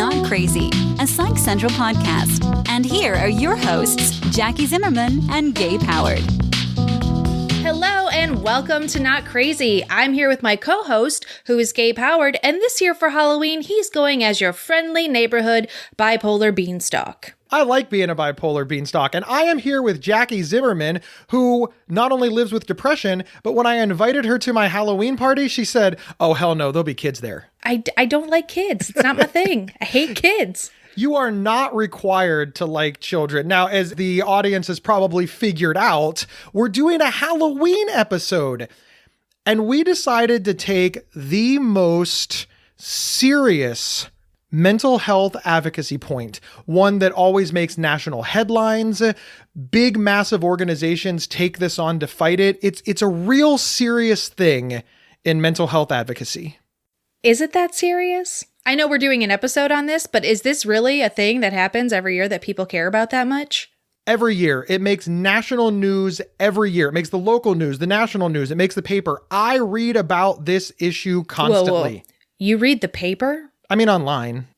Not Crazy, a Psych Central Podcast. And here are your hosts, Jackie Zimmerman and Gabe Howard. Hello and welcome to Not Crazy. I'm here with my co-host, who is Gabe Howard, and this year for Halloween, he's going as your friendly neighborhood bipolar beanstalk. I like being a bipolar beanstalk, and I am here with Jackie Zimmerman, who not only lives with depression, but when I invited her to my Halloween party, she said, "Oh, hell no, there'll be kids there." I don't like kids. It's not my thing. I hate kids. You are not required to like children. Now, as the audience has probably figured out, we're doing a Halloween episode, and we decided to take the most serious mental health advocacy point, one that always makes national headlines. Big, massive organizations take this on to fight it. It's a real serious thing in mental health advocacy. Is it that serious? I know we're doing an episode on this, but is this really a thing that happens every year that people care about that much? Every year. It makes national news every year. It makes the local news, the national news. It makes the paper. I read about this issue constantly. Whoa. You read the paper? I mean, online.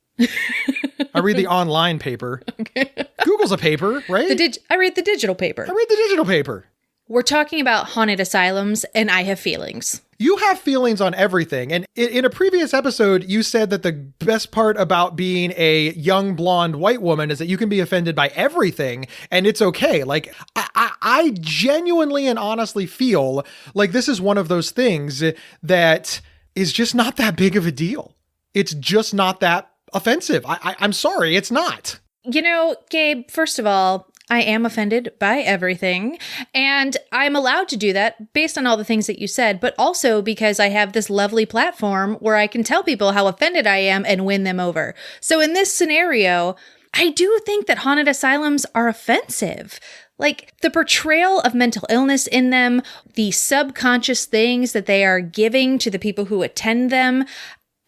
I read the online paper. Okay. Google's a paper, right? I read the digital paper. I read the digital paper. We're talking about haunted asylums, and I have feelings. You have feelings on everything. And in a previous episode, you said that the best part about being a young blonde white woman is that you can be offended by everything and it's okay. Like, I genuinely and honestly feel like this is one of those things that is just not that big of a deal. It's just not that offensive. I'm sorry, it's not. You know, Gabe, first of all, I am offended by everything, and I'm allowed to do that based on all the things that you said, but also because I have this lovely platform where I can tell people how offended I am and win them over. So in this scenario, I do think that haunted asylums are offensive. Like the portrayal of mental illness in them, the subconscious things that they are giving to the people who attend them,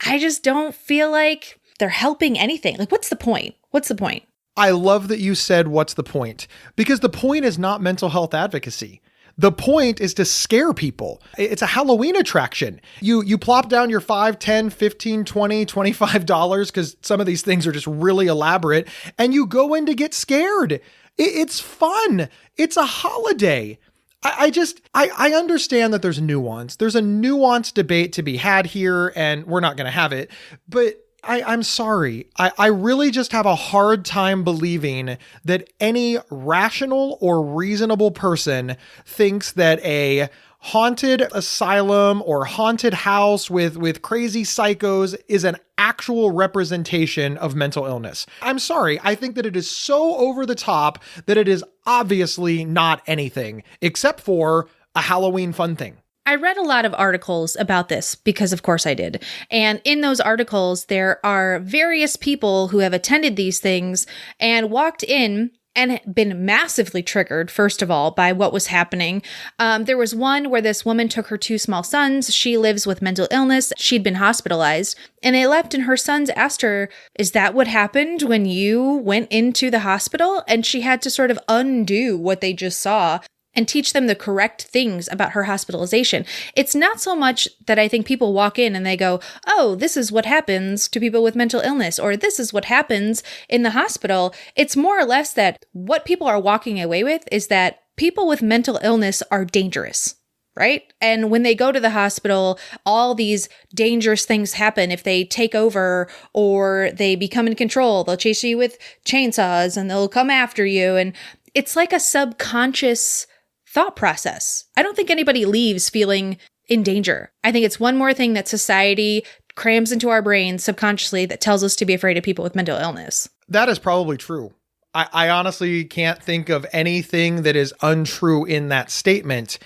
I just don't feel like they're helping anything. Like, what's the point? What's the point? I love that you said, what's the point? Because the point is not mental health advocacy. The point is to scare people. It's a Halloween attraction. You plop down your $5, $10, $15, $20, $25, because some of these things are just really elaborate, and you go in to get scared. It's fun. It's a holiday. I understand that there's nuance. There's a nuanced debate to be had here, and we're not going to have it, but I'm sorry. I really just have a hard time believing that any rational or reasonable person thinks that a haunted asylum or haunted house with crazy psychos is an actual representation of mental illness. I'm sorry. I think that it is so over the top that it is obviously not anything except for a Halloween fun thing. I read a lot of articles about this because, of course, I did. And in those articles, there are various people who have attended these things and walked in and been massively triggered, first of all, by what was happening. There was one where this woman took her two small sons. She lives with mental illness. She'd been hospitalized. And they left, and her sons asked her, "Is that what happened when you went into the hospital?" And she had to sort of undo what they just saw and teach them the correct things about her hospitalization. It's not so much that I think people walk in and they go, "Oh, this is what happens to people with mental illness," or "This is what happens in the hospital." It's more or less that what people are walking away with is that people with mental illness are dangerous, right? And when they go to the hospital, all these dangerous things happen. If they take over or they become in control, they'll chase you with chainsaws and they'll come after you. And it's like a subconscious thought process. I don't think anybody leaves feeling in danger. I think it's one more thing that society crams into our brains subconsciously that tells us to be afraid of people with mental illness. That is probably true. I honestly can't think of anything that is untrue in that statement,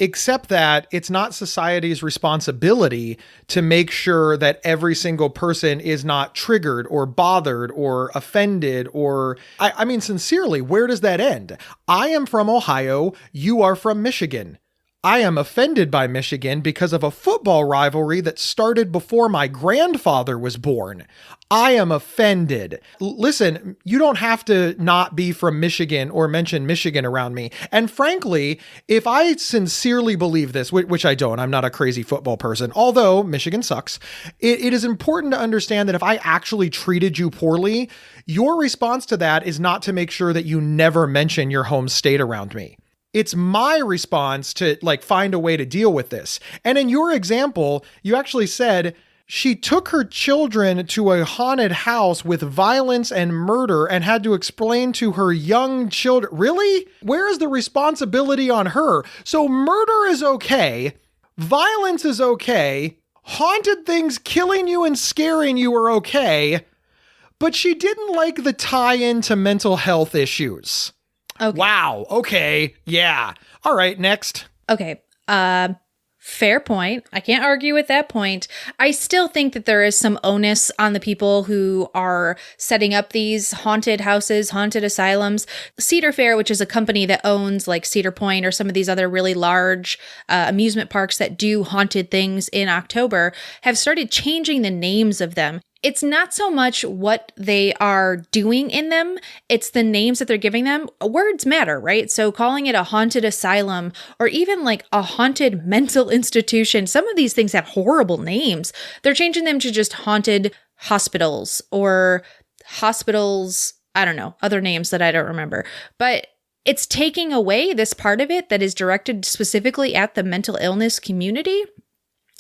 except that it's not society's responsibility to make sure that every single person is not triggered or bothered or offended or, I mean, sincerely, where does that end? I am from Ohio. You are from Michigan. I am offended by Michigan because of a football rivalry that started before my grandfather was born. I am offended. Listen, you don't have to not be from Michigan or mention Michigan around me. And frankly, if I sincerely believe this, which I don't, I'm not a crazy football person, although Michigan sucks, it is important to understand that if I actually treated you poorly, your response to that is not to make sure that you never mention your home state around me. It's my response to find a way to deal with this. And in your example, you actually said she took her children to a haunted house with violence and murder and had to explain to her young children. Really? Where is the responsibility on her? So murder is okay. Violence is okay. Haunted things killing you and scaring you are okay. But she didn't like the tie-in to mental health issues. Okay. Wow. Okay. Yeah. All right. Next. Okay. Fair point. I can't argue with that point. I still think that there is some onus on the people who are setting up these haunted houses, haunted asylums. Cedar Fair, which is a company that owns like Cedar Point or some of these other really large amusement parks that do haunted things in October, have started changing the names of them. It's not so much what they are doing in them, it's the names that they're giving them. Words matter, right? So calling it a haunted asylum or even like a haunted mental institution, some of these things have horrible names. They're changing them to just haunted hospitals or hospitals, I don't know, other names that I don't remember. But it's taking away this part of it that is directed specifically at the mental illness community.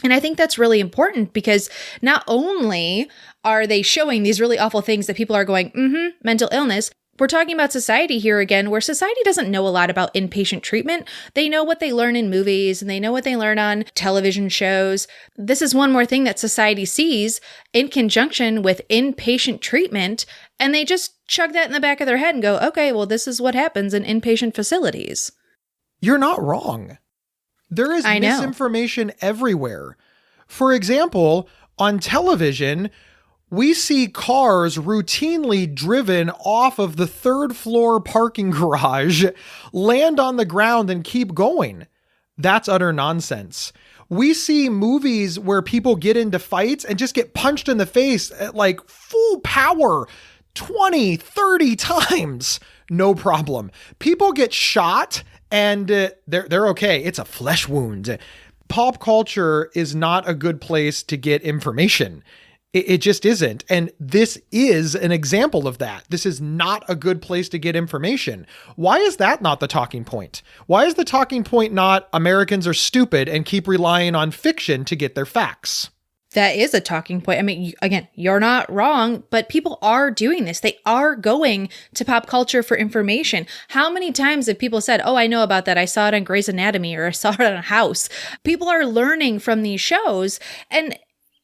And I think that's really important because not only are they showing these really awful things that people are going, mental illness, we're talking about society here again, where society doesn't know a lot about inpatient treatment. They know what they learn in movies and they know what they learn on television shows. This is one more thing that society sees in conjunction with inpatient treatment. And they just chug that in the back of their head and go, okay, well, this is what happens in inpatient facilities. You're not wrong. There is misinformation everywhere. For example, on television, we see cars routinely driven off of the third floor parking garage, land on the ground and keep going. That's utter nonsense. We see movies where people get into fights and just get punched in the face at like full power 20, 30 times. No problem. People get shot and they're okay. It's a flesh wound. Pop culture is not a good place to get information. It just isn't. And this is an example of that. This is not a good place to get information. Why is that not the talking point? Why is the talking point not Americans are stupid and keep relying on fiction to get their facts? That is a talking point. I mean, again, you're not wrong, but people are doing this. They are going to pop culture for information. How many times have people said, oh, I know about that. I saw it on Grey's Anatomy or I saw it on House. People are learning from these shows. And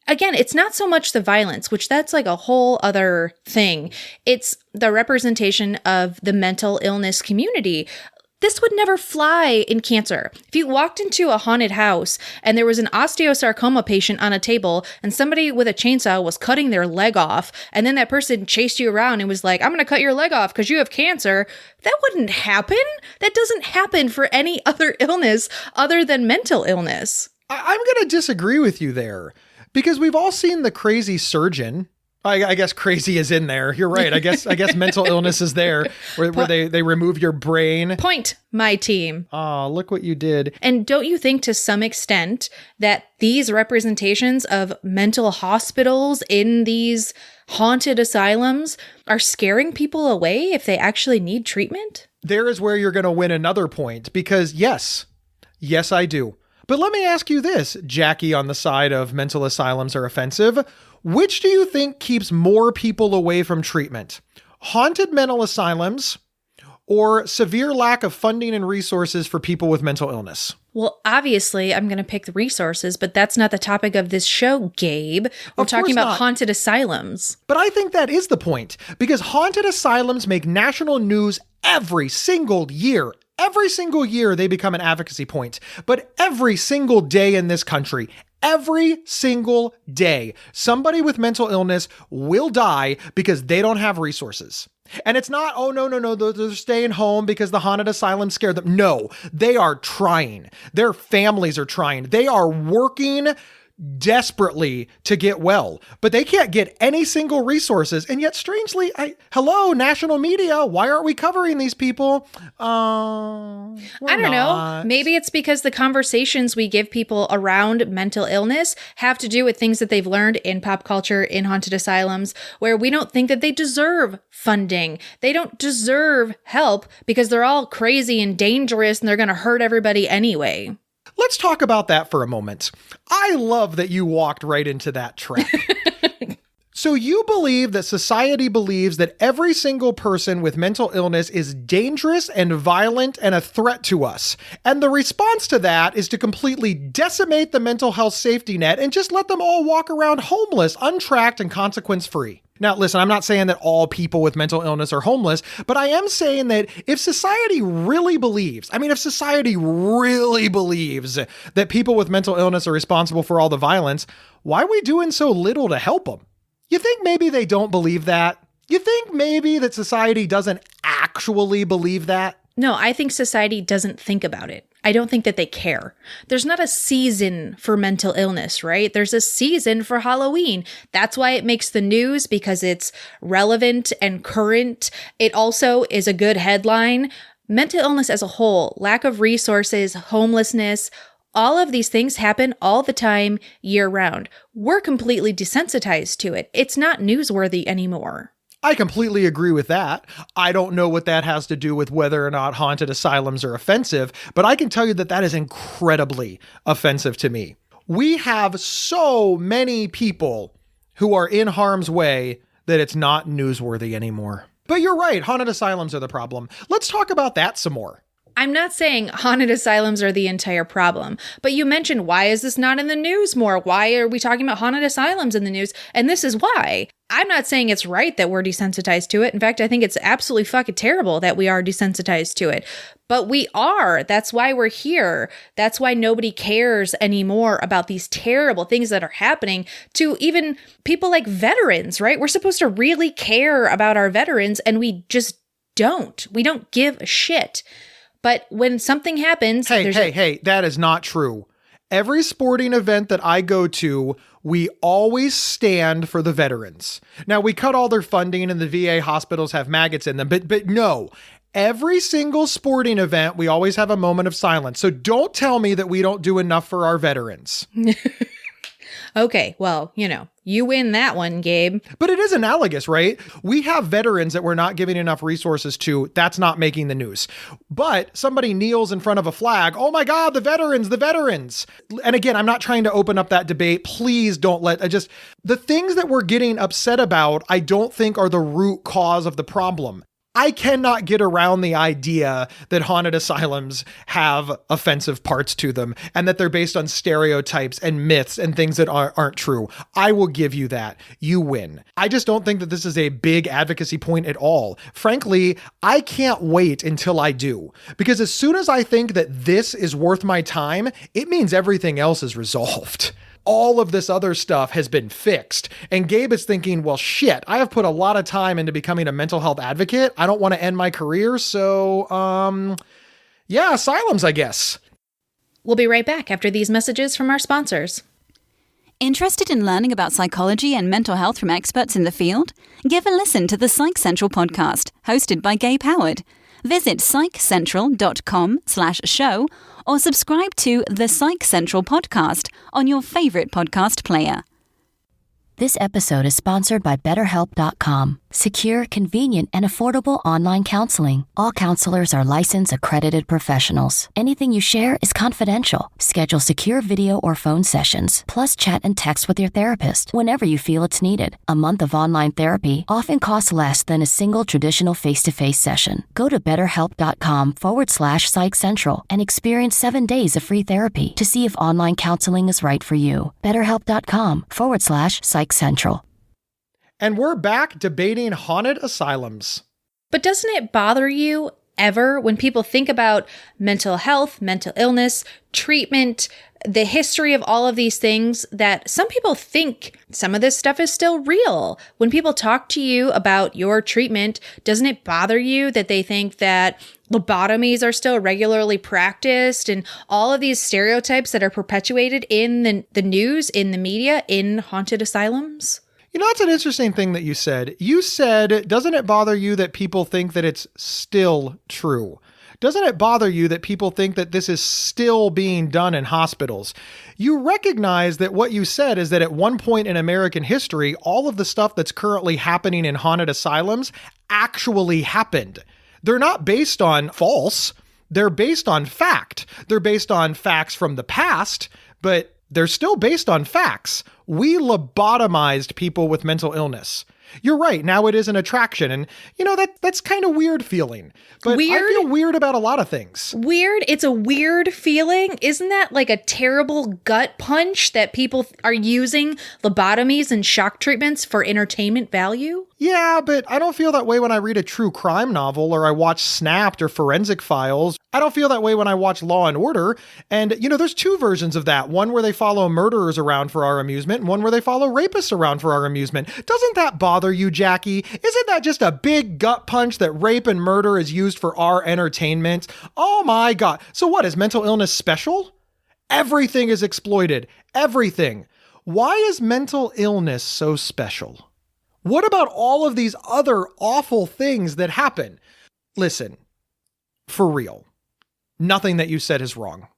again, it's not so much the violence, which that's like a whole other thing. It's the representation of the mental illness community. This would never fly in cancer. If you walked into a haunted house and there was an osteosarcoma patient on a table and somebody with a chainsaw was cutting their leg off, and then that person chased you around and was like, I'm going to cut your leg off because you have cancer, that wouldn't happen. That doesn't happen for any other illness other than mental illness. I'm going to disagree with you there because we've all seen the crazy surgeon. I guess crazy is in there. You're right. I guess mental illness is there where they remove your brain. Point, my team. Oh, look what you did. And don't you think to some extent that these representations of mental hospitals in these haunted asylums are scaring people away if they actually need treatment? There is where you're going to win another point because yes, I do. But let me ask you this, Jackie on the side of mental asylums are offensive. Which do you think keeps more people away from treatment? Haunted mental asylums or severe lack of funding and resources for people with mental illness? Well, obviously, I'm going to pick the resources, but that's not the topic of this show, Gabe. We're talking about haunted asylums. But I think that is the point, because haunted asylums make national news every single year. Every single year, they become an advocacy point. But every single day in this country, every single day, somebody with mental illness will die because they don't have resources. And it's not, oh, no, they're staying home because the haunted asylum scared them. No, they are trying. Their families are trying. They are working desperately to get well, but they can't get any single resources. And yet, strangely, hello, national media, why aren't we covering these people? I don't know. Maybe it's because the conversations we give people around mental illness have to do with things that they've learned in pop culture, in haunted asylums, where we don't think that they deserve funding. They don't deserve help because they're all crazy and dangerous and they're going to hurt everybody anyway. Let's talk about that for a moment. I love that you walked right into that trap. So you believe that society believes that every single person with mental illness is dangerous and violent and a threat to us. And the response to that is to completely decimate the mental health safety net and just let them all walk around homeless, untracked, and consequence-free. Now, listen, I'm not saying that all people with mental illness are homeless, but I am saying that if society really believes that people with mental illness are responsible for all the violence, why are we doing so little to help them? You think maybe they don't believe that? You think maybe that society doesn't actually believe that? No, I think society doesn't think about it. I don't think that they care. There's not a season for mental illness, right? There's a season for Halloween. That's why it makes the news, because it's relevant and current. It also is a good headline. Mental illness as a whole, lack of resources, homelessness, all of these things happen all the time, year round. We're completely desensitized to it. It's not newsworthy anymore. I completely agree with that. I don't know what that has to do with whether or not haunted asylums are offensive, but I can tell you that that is incredibly offensive to me. We have so many people who are in harm's way that it's not newsworthy anymore. But you're right, haunted asylums are the problem. Let's talk about that some more. I'm not saying haunted asylums are the entire problem, but you mentioned, why is this not in the news more? Why are we talking about haunted asylums in the news? And this is why. I'm not saying it's right that we're desensitized to it. In fact, I think it's absolutely fucking terrible that we are desensitized to it. But we are. That's why we're here. That's why nobody cares anymore about these terrible things that are happening to even people like veterans, right? We're supposed to really care about our veterans, and we just don't. We don't give a shit. But when something happens... Hey, that is not true. Every sporting event that I go to, we always stand for the veterans. Now, we cut all their funding and the VA hospitals have maggots in them, but no. Every single sporting event, we always have a moment of silence. So don't tell me that we don't do enough for our veterans. Okay, well, you win that one, Gabe. But it is analogous, right? We have veterans that we're not giving enough resources to. That's not making the news. But somebody kneels in front of a flag. Oh my God, the veterans. And again, I'm not trying to open up that debate. Please don't the things that we're getting upset about, I don't think are the root cause of the problem. I cannot get around the idea that haunted asylums have offensive parts to them and that they're based on stereotypes and myths and things that aren't true. I will give you that. You win. I just don't think that this is a big advocacy point at all. Frankly, I can't wait until I do, because as soon as I think that this is worth my time, it means everything else is resolved. All of this other stuff has been fixed. And Gabe is thinking, well, shit, I have put a lot of time into becoming a mental health advocate. I don't want to end my career. So, asylums, I guess. We'll be right back after these messages from our sponsors. Interested in learning about psychology and mental health from experts in the field? Give a listen to the Psych Central Podcast, hosted by Gabe Howard. Visit psychcentral.com/show or subscribe to the Psych Central Podcast on your favorite podcast player. This episode is sponsored by BetterHelp.com. Secure, convenient, and affordable online counseling. All counselors are licensed, accredited professionals. Anything you share is confidential. Schedule secure video or phone sessions, plus chat and text with your therapist whenever you feel it's needed. A month of online therapy often costs less than a single traditional face-to-face session. Go to BetterHelp.com/Psych Central and experience 7 days of free therapy to see if online counseling is right for you. BetterHelp.com/Psych Central. And we're back debating haunted asylums. But doesn't it bother you ever when people think about mental health, mental illness, treatment, the history of all of these things, that some people think some of this stuff is still real. When people talk to you about your treatment, doesn't it bother you that they think that lobotomies are still regularly practiced and all of these stereotypes that are perpetuated in the news, in the media, in haunted asylums? You know, that's an interesting thing that you said. You said, doesn't it bother you that people think that it's still true? Doesn't it bother you that people think that this is still being done in hospitals? You recognize that what you said is that at one point in American history, all of the stuff that's currently happening in haunted asylums actually happened. They're not based on false. They're based on fact. They're based on facts from the past, but they're still based on facts. We lobotomized people with mental illness. You're right. Now it is an attraction. And, you know, that's kind of weird feeling. But weird? I feel weird about a lot of things. Weird? It's a weird feeling. Isn't that like a terrible gut punch that people are using lobotomies and shock treatments for entertainment value? Yeah, but I don't feel that way when I read a true crime novel or I watch Snapped or Forensic Files. I don't feel that way when I watch Law and Order. And, you know, there's two versions of that. One where they follow murderers around for our amusement and one where they follow rapists around for our amusement. Doesn't that bother you, Jackie? Isn't that just a big gut punch that rape and murder is used for our entertainment? Oh my God. So what, is mental illness special? Everything is exploited. Everything. Why is mental illness so special? What about all of these other awful things that happen? Listen, for real, nothing that you said is wrong,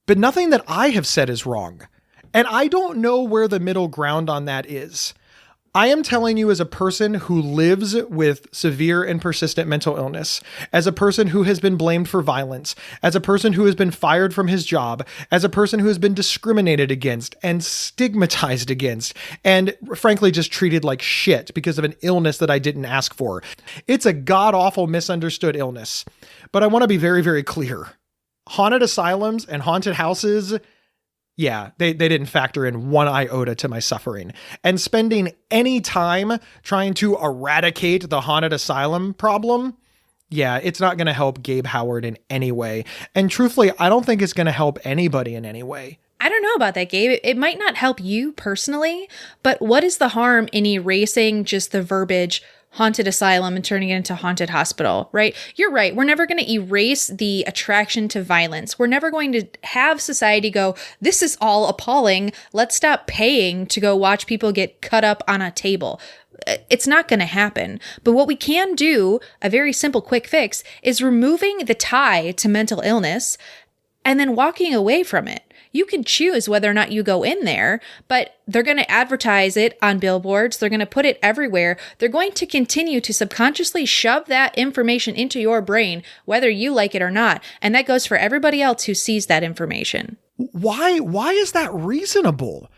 but nothing that I have said is wrong. And I don't know where the middle ground on that is. I am telling you as a person who lives with severe and persistent mental illness, as a person who has been blamed for violence, as a person who has been fired from his job, as a person who has been discriminated against and stigmatized against, and frankly just treated like shit because of an illness that I didn't ask for. It's a god-awful misunderstood illness. But I want to be very, very clear. Haunted asylums and haunted houses, yeah, they didn't factor in one iota to my suffering. And spending any time trying to eradicate the haunted asylum problem, yeah, it's not going to help Gabe Howard in any way. And truthfully, I don't think it's going to help anybody in any way. I don't know about that, Gabe. It might not help you personally, but what is the harm in erasing just the verbiage haunted asylum and turning it into haunted hospital, right? You're right. We're never going to erase the attraction to violence. We're never going to have society go, this is all appalling. Let's stop paying to go watch people get cut up on a table. It's not going to happen. But what we can do, a very simple quick fix, is removing the tie to mental illness and then walking away from it. You can choose whether or not you go in there, but they're going to advertise it on billboards. They're going to put it everywhere. They're going to continue to subconsciously shove that information into your brain, whether you like it or not. And that goes for everybody else who sees that information. Why is that reasonable?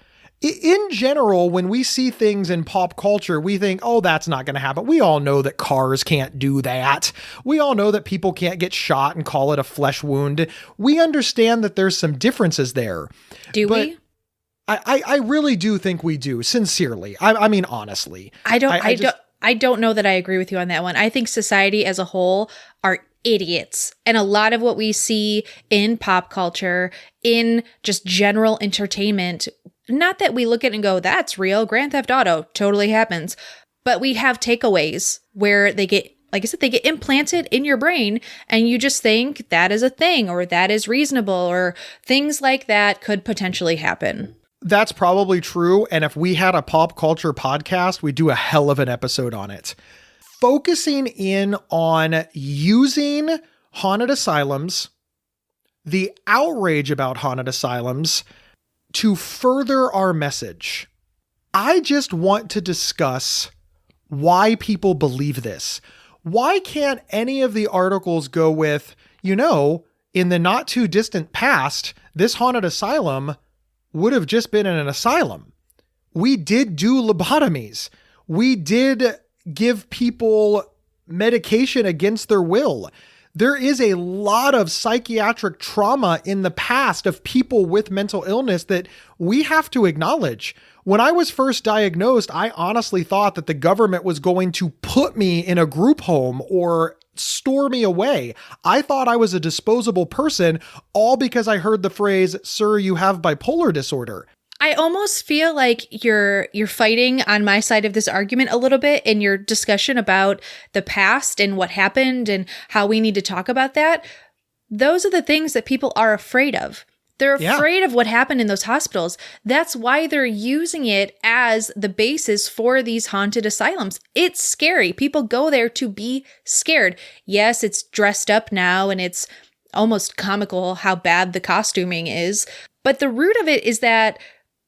In general, when we see things in pop culture, we think, oh, that's not going to happen. We all know that cars can't do that. We all know that people can't get shot and call it a flesh wound. We understand that there's some differences there. Do we? I really do think we do, sincerely. I mean, honestly. I don't know that I agree with you on that one. I think society as a whole are idiots. And a lot of what we see in pop culture, in just general entertainment, not that we look at it and go, that's real. Grand Theft Auto totally happens. But we have takeaways where they get, like I said, they get implanted in your brain and you just think that is a thing or that is reasonable or things like that could potentially happen. That's probably true. And if we had a pop culture podcast, we'd do a hell of an episode on it. Focusing in on using haunted asylums, the outrage about haunted asylums, to further our message. I just want to discuss why people believe this. Why can't any of the articles go with, you know, in the not too distant past, this haunted asylum would have just been in an asylum. We did do lobotomies. We did give people medication against their will. There is a lot of psychiatric trauma in the past of people with mental illness that we have to acknowledge. When I was first diagnosed, I honestly thought that the government was going to put me in a group home or store me away. I thought I was a disposable person, all because I heard the phrase, "Sir, you have bipolar disorder." I almost feel like you're fighting on my side of this argument a little bit in your discussion about the past and what happened and how we need to talk about that. Those are the things that people are afraid of. They're afraid of what happened in those hospitals. That's why they're using it as the basis for these haunted asylums. It's scary. People go there to be scared. Yes, it's dressed up now and it's almost comical how bad the costuming is. But the root of it is that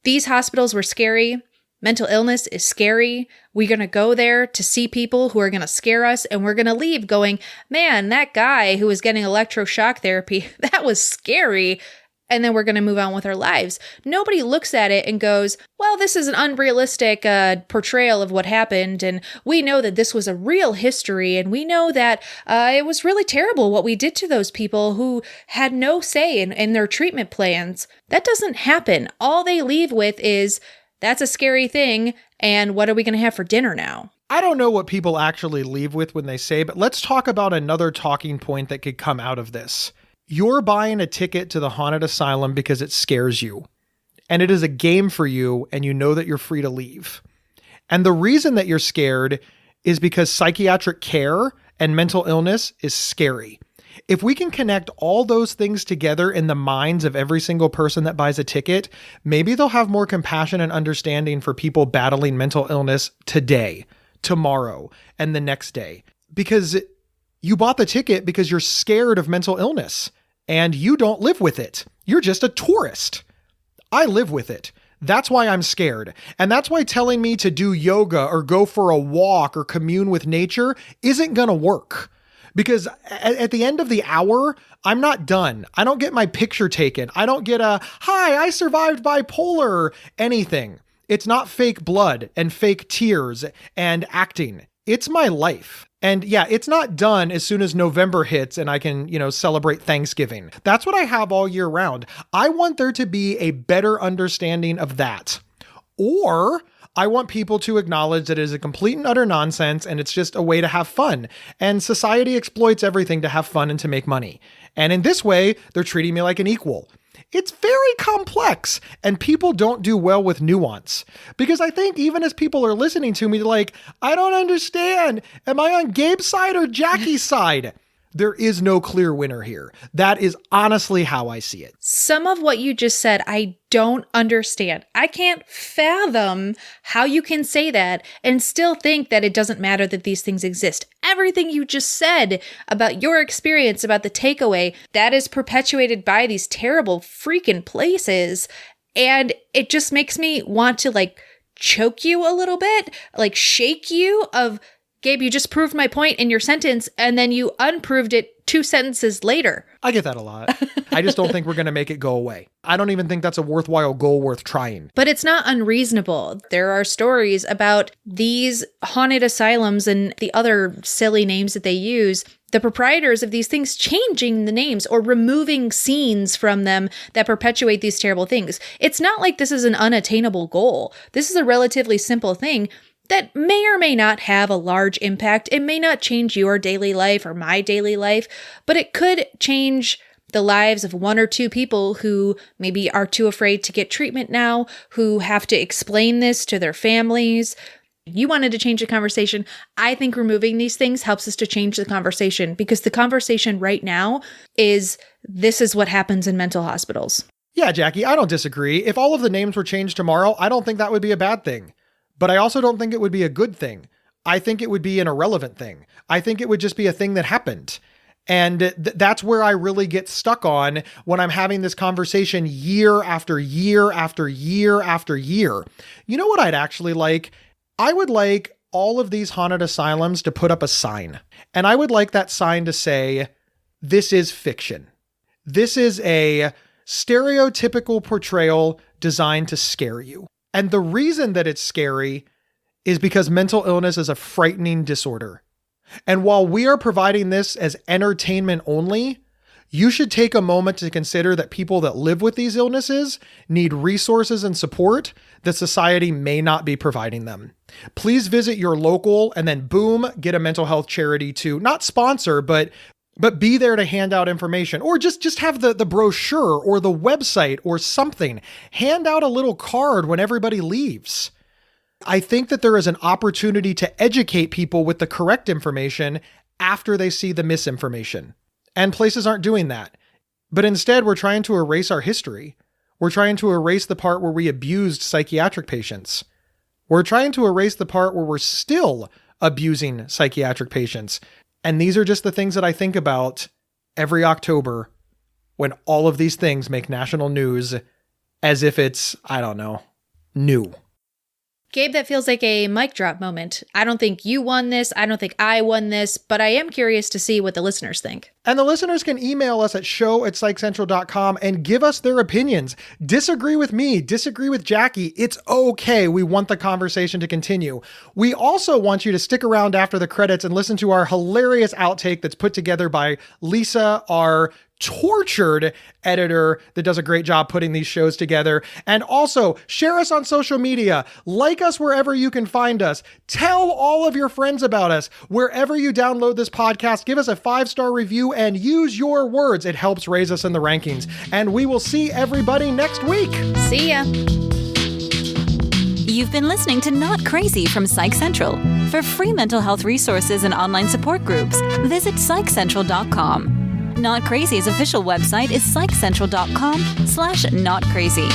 these hospitals were scary. Mental illness is scary. We're going to go there to see people who are going to scare us, and we're going to leave going, man, that guy who was getting electroshock therapy, that was scary. And then we're going to move on with our lives. Nobody looks at it and goes, well, this is an unrealistic portrayal of what happened. And we know that this was a real history. And we know that it was really terrible what we did to those people who had no say in their treatment plans. That doesn't happen. All they leave with is, that's a scary thing. And what are we going to have for dinner now? I don't know what people actually leave with when they say, but let's talk about another talking point that could come out of this. You're buying a ticket to the haunted asylum because it scares you, and it is a game for you, and you know that you're free to leave. And the reason that you're scared is because psychiatric care and mental illness is scary. If we can connect all those things together in the minds of every single person that buys a ticket, maybe they'll have more compassion and understanding for people battling mental illness today, tomorrow, and the next day. Because you bought the ticket because you're scared of mental illness. And you don't live with it. You're just a tourist. I live with it. That's why I'm scared. And that's why telling me to do yoga or go for a walk or commune with nature isn't going to work. Because at the end of the hour, I'm not done. I don't get my picture taken. I don't get a, hi, I survived bipolar, anything. It's not fake blood and fake tears and acting. It's my life. And yeah, it's not done as soon as November hits and I can, celebrate Thanksgiving. That's what I have all year round. I want there to be a better understanding of that. Or I want people to acknowledge that it is a complete and utter nonsense and it's just a way to have fun. And society exploits everything to have fun and to make money. And in this way, they're treating me like an equal. It's very complex, and people don't do well with nuance. Because I think even as people are listening to me, like, I don't understand. Am I on Gabe's side or Jackie's side? There is no clear winner here. That is honestly how I see it. Some of what you just said, I don't understand. I can't fathom how you can say that and still think that it doesn't matter that these things exist. Everything you just said about your experience, about the takeaway, that is perpetuated by these terrible freaking places. And it just makes me want to choke you a little bit, shake you of, Gabe, you just proved my point in your sentence, and then you unproved it 2 sentences later. I get that a lot. I just don't think we're going to make it go away. I don't even think that's a worthwhile goal worth trying. But it's not unreasonable. There are stories about these haunted asylums and the other silly names that they use, the proprietors of these things changing the names or removing scenes from them that perpetuate these terrible things. It's not like this is an unattainable goal. This is a relatively simple thing that may or may not have a large impact. It may not change your daily life or my daily life, but it could change the lives of 1 or 2 people who maybe are too afraid to get treatment now, who have to explain this to their families. You wanted to change the conversation. I think removing these things helps us to change the conversation, because the conversation right now is, this is what happens in mental hospitals. Yeah, Jackie, I don't disagree. If all of the names were changed tomorrow, I don't think that would be a bad thing. But I also don't think it would be a good thing. I think it would be an irrelevant thing. I think it would just be a thing that happened. And that's where I really get stuck on when I'm having this conversation year after year after year after year. You know what I'd actually like? I would like all of these haunted asylums to put up a sign. And I would like that sign to say, this is fiction. This is a stereotypical portrayal designed to scare you. And the reason that it's scary is because mental illness is a frightening disorder. And while we are providing this as entertainment only, you should take a moment to consider that people that live with these illnesses need resources and support that society may not be providing them. Please visit your local and then boom, get a mental health charity to not sponsor, but be there to hand out information, or just have the brochure or the website or something. Hand out a little card when everybody leaves. I think that there is an opportunity to educate people with the correct information after they see the misinformation. And places aren't doing that. But instead, we're trying to erase our history. We're trying to erase the part where we abused psychiatric patients. We're trying to erase the part where we're still abusing psychiatric patients. And these are just the things that I think about every October when all of these things make national news as if it's, I don't know, new. Gabe, that feels like a mic drop moment. I don't think you won this. I don't think I won this, but I am curious to see what the listeners think. And the listeners can email us at show@psychcentral.com and give us their opinions. Disagree with me, disagree with Jackie. It's okay. We want the conversation to continue. We also want you to stick around after the credits and listen to our hilarious outtake that's put together by Lisa, our tortured editor that does a great job putting these shows together. And also share us on social media, like us wherever you can find us, tell all of your friends about us, wherever you download this podcast, give us a 5-star review and use your words. It helps raise us in the rankings. And we will see everybody next week. See ya. You've been listening to Not Crazy from Psych Central. For free mental health resources and online support groups, visit psychcentral.com. Not Crazy's official website is psychcentral.com/notcrazy.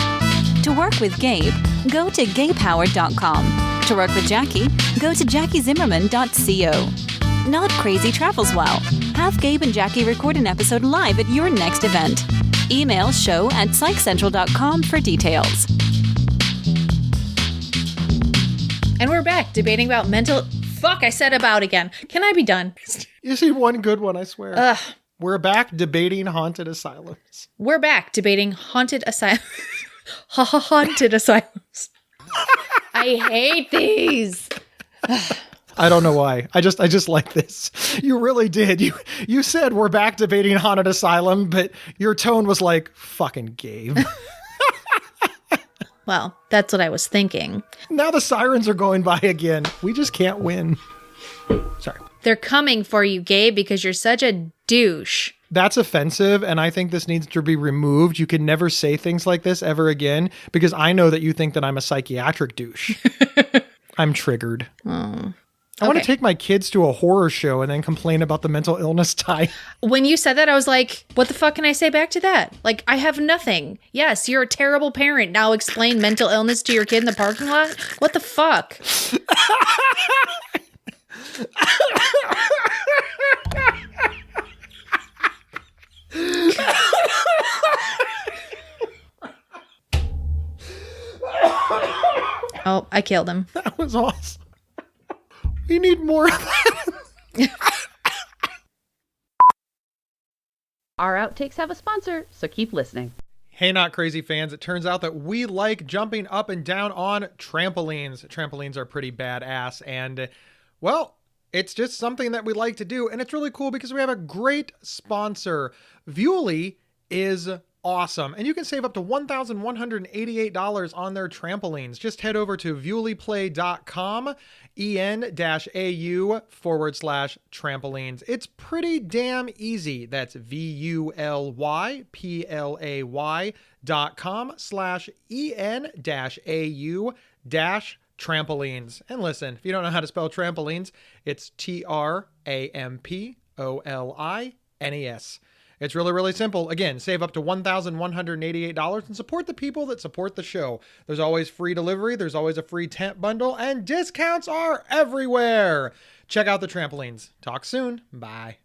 To work with Gabe, go to gabehoward.com. To work with Jackie, go to jackiezimmerman.co. Not Crazy travels well. Have Gabe and Jackie record an episode live at your next event. Email show@psychcentral.com for details. And we're back debating about mental... Fuck, I said about again. Can I be done? You see one good one, I swear. Ugh. We're back debating haunted asylums. We're back debating haunted asylums. Haunted asylums. I hate these. I don't know why. I just like this. You really did. You said we're back debating haunted asylum, but your tone was like, fucking Gabe. Well, that's what I was thinking. Now the sirens are going by again. We just can't win. Sorry. They're coming for you, Gabe, because you're such a douche. That's offensive, and I think this needs to be removed. You can never say things like this ever again, because I know that you think that I'm a psychiatric douche. I'm triggered. Oh. I want to take my kids to a horror show and then complain about the mental illness type. When you said that, I was like, what the fuck can I say back to that? Like, I have nothing. Yes, you're a terrible parent. Now explain mental illness to your kid in the parking lot? What the fuck? Oh, I killed him. That was awesome. We need more of that. Our outtakes have a sponsor, so keep listening. Hey, Not Crazy fans, it turns out that we like jumping up and down on trampolines. Trampolines are pretty badass, and, well, it's just something that we like to do, and it's really cool because we have a great sponsor. Vuely is awesome, and you can save up to $1,188 on their trampolines. Just head over to vuelyplay.com, en-au/trampolines. It's pretty damn easy. That's vulyplay.com/en-au-trampolines. And listen, if you don't know how to spell trampolines, it's trampolines. It's really, really simple. Again, save up to $1,188 and support the people that support the show. There's always free delivery. There's always a free tent bundle, and discounts are everywhere. Check out the trampolines. Talk soon. Bye.